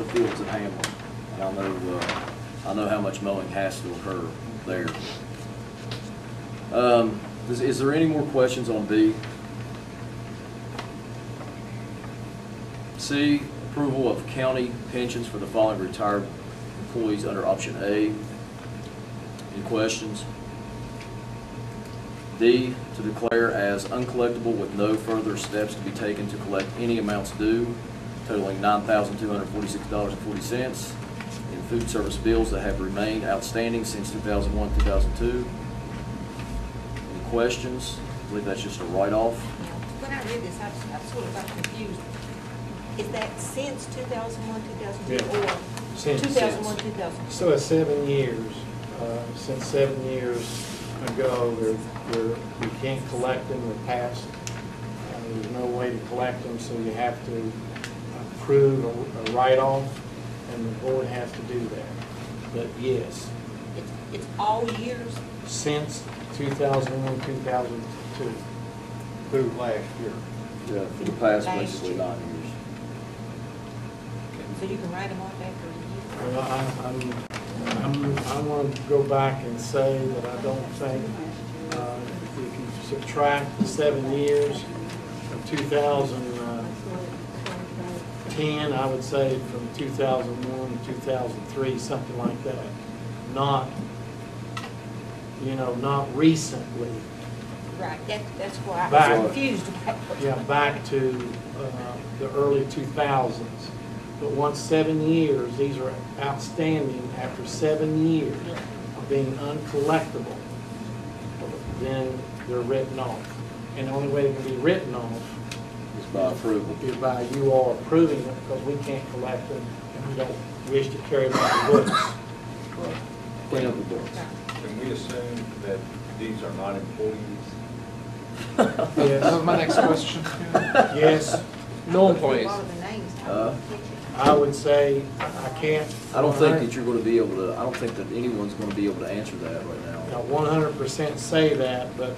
the fields at Hamlin. And I know how much mowing has to occur there. Is there any more questions on B? C, approval of county pensions for the following retired employees under option A. Any questions? D, to declare as uncollectible with no further steps to be taken to collect any amounts due, totaling $9,246.40 in food service bills that have remained outstanding since 2001-2002. Any questions? I believe that's just a write-off. When I read this, I sort of got confused. Is that since 2001, 2002, Yeah. or Since. 2001, 2002? So it's 7 years. Since 7 years ago, we can't collect them in the past. There's no way to collect them, so you have to approve a write-off, and the board has to do that. But yes, It's all years? since 2001, 2002, through last year. Yeah, for the past Last basically year. 9 years. So you can write them off after a year? Well, I want to go back and say that I don't think, if you subtract the 7 years from 2010, I would say from 2001 to 2003, something like that. Not, not recently. Right, that's why I Back. was confused about it. Yeah, back to the early 2000s. But once 7 years, these are outstanding after 7 years of being uncollectible, then they're written off. And the only way they can be written off It's by approval. is by you all approving it, because we can't collect them and we don't wish to carry them on the books. Right. Clean up the books. Can we assume that these are not employees? Yes. That was my next question. Yes, No A employees. lot of the names. I would say I can't. I don't think that you're going to be able to, I don't think that anyone's going to be able to answer that right now. Not 100% say that, but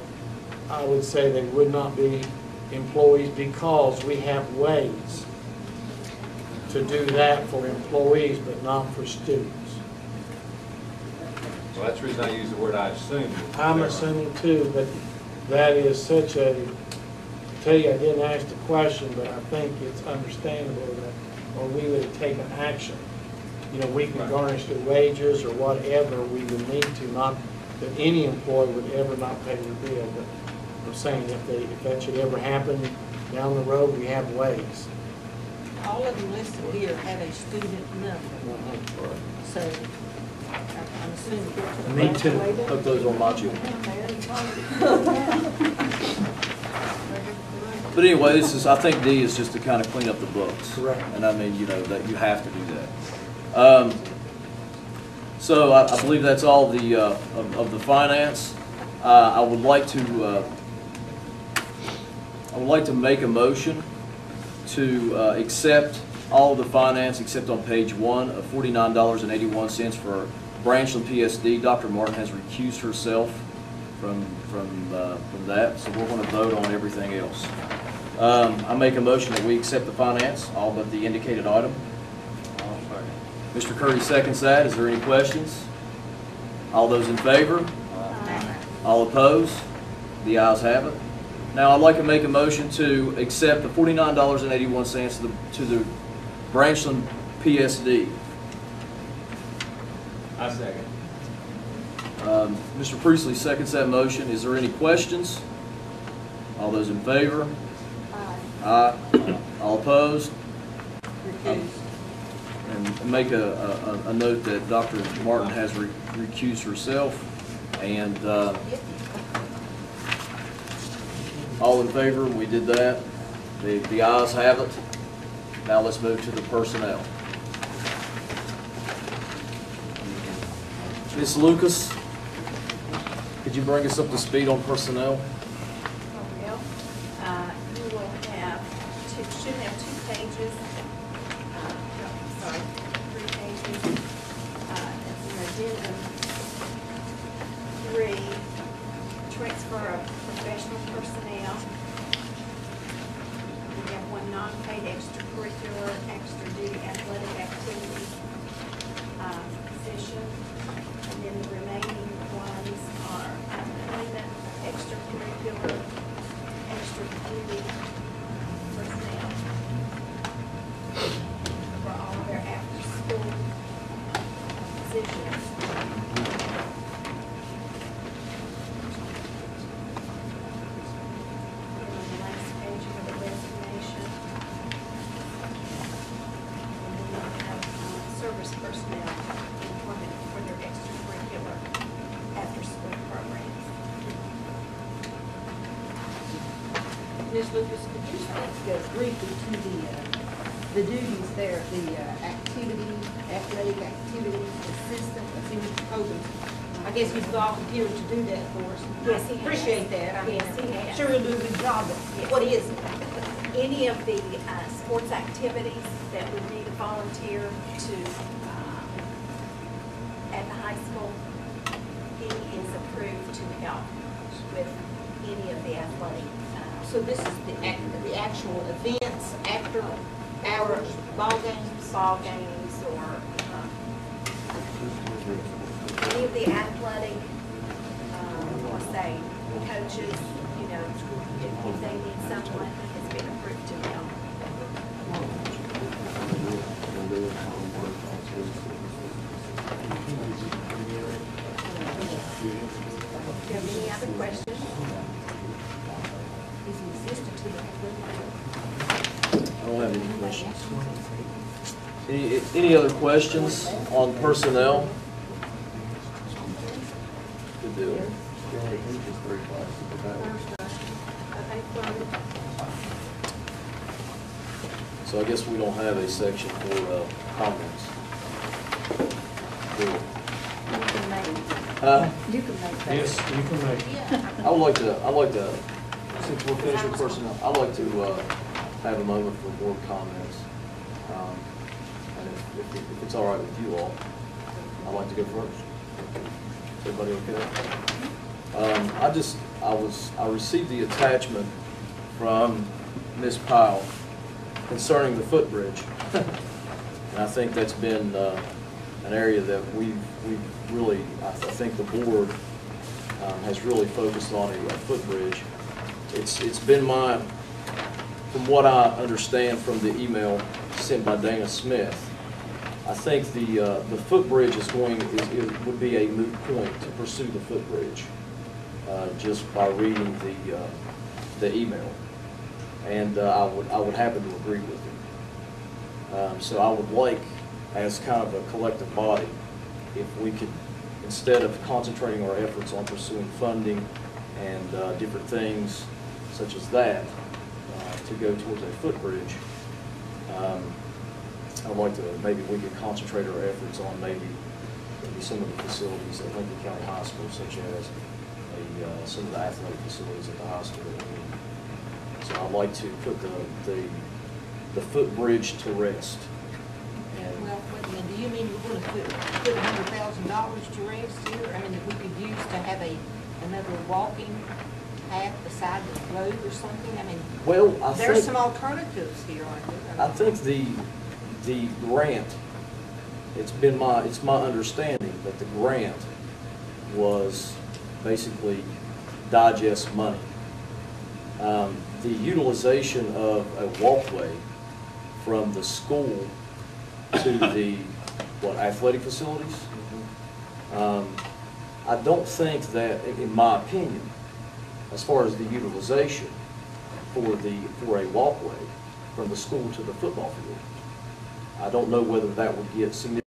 I would say they would not be employees, because we have ways to do that for employees, but not for students. Well, that's the reason I use the word I assume. I'm assuming too, but that is such a, I tell you, I didn't ask the question, but I think it's understandable that, or we would have taken action. We can garnish their wages or whatever we would need to, not that any employee would ever not pay their bill, but I'm saying if that should ever happen down the road, we have ways. All of them listed here have a student number, so I'm assuming. Me too. Hope those on my children. But anyway, I think D is just to kind of clean up the books. Correct. And I mean, that you have to do that. So I believe that's all of the finance. I would like to make a motion to accept all of the finance except on page 1 of $49.81 for Branchland PSD. Dr. Martin has recused herself from that, so we're going to vote on everything else. I make a motion that we accept the finance, all but the indicated item. Mr. Curry seconds that. Is there any questions? All those in favor? All opposed? The ayes have it. Now I'd like to make a motion to accept the $49.81 to the Branchland PSD. I second. Mr. Priestley seconds that motion. Is there any questions? All those in favor? Aye. All opposed? Recused. And make a note that Dr. Martin has recused herself. And all in favor? We did that. The ayes have it. Now let's move to the personnel. Ms. Lucas, could you bring us up to speed on personnel? Well, you will have, should have 2 pages, sorry, 3 pages, as an addendum. 3, transfer of professional personnel. we have one non-paid extracurricular, extra duty athletic activity position. And then the remaining ones are employment, extracurricular, extra duty personnel for all of their after-school positions. And on the last page for the resignation. And then we have service personnel employment for their extracurricular after-school programs. Ms. Lucas, could you speak briefly to the duties there, the activity, athletic activity assistant, that's in Mr. Hogan? I guess he's volunteered to do that for us. Yes, he has. Appreciate that. I mean, Yes, he has. Sure he'll do a good job, but Yes. what is it? Any of the sports activities that would need a volunteer to, at the high school, he is approved to help with any of the athletic. So this is the actual events after hours, ball games? Ball games or any of the athletic, let's say, coaches, you know, if they need someone, he has been approved to help. Do you have any other questions? He's an assistant to the athletic. I don't have any questions. Any other questions on personnel? Good deal. Okay, well, So I guess we don't have a section for comments. Cool. You can make, you can make that. Yes, you can make. Yeah. I would like to, since we're finished with personnel, I'd like to have a moment for board comments. And if it's all right with you all, I'd like to go first. Is everybody okay? I received the attachment from Ms. Powell concerning the footbridge. And I think that's been an area that we've really, I think the board has really focused on a footbridge. It's been from what I understand from the email sent by Dana Smith, I think the footbridge would be a moot point to pursue the footbridge, just by reading the email. And I would happen to agree with him. So I would like, as kind of a collective body, if we could, instead of concentrating our efforts on pursuing funding and different things such as that, to go towards a footbridge, I'd like to, maybe we could concentrate our efforts on maybe some of the facilities at Lincoln County Hospital, such as some of the athletic facilities at the hospital. So I'd like to put the footbridge to rest. And Well, wait a minute, do you mean you're gonna put $100,000 to rest here? I mean, that we could use to have another walking path beside the road or something? I mean, well, there's some alternatives here, aren't there? I think the grant, it's my understanding that the grant was basically digest money. The utilization of a walkway from the school to the, athletic facilities? I don't think that, in my opinion, as far as the utilization for a walkway from the school to the football field, I don't know whether that would get significant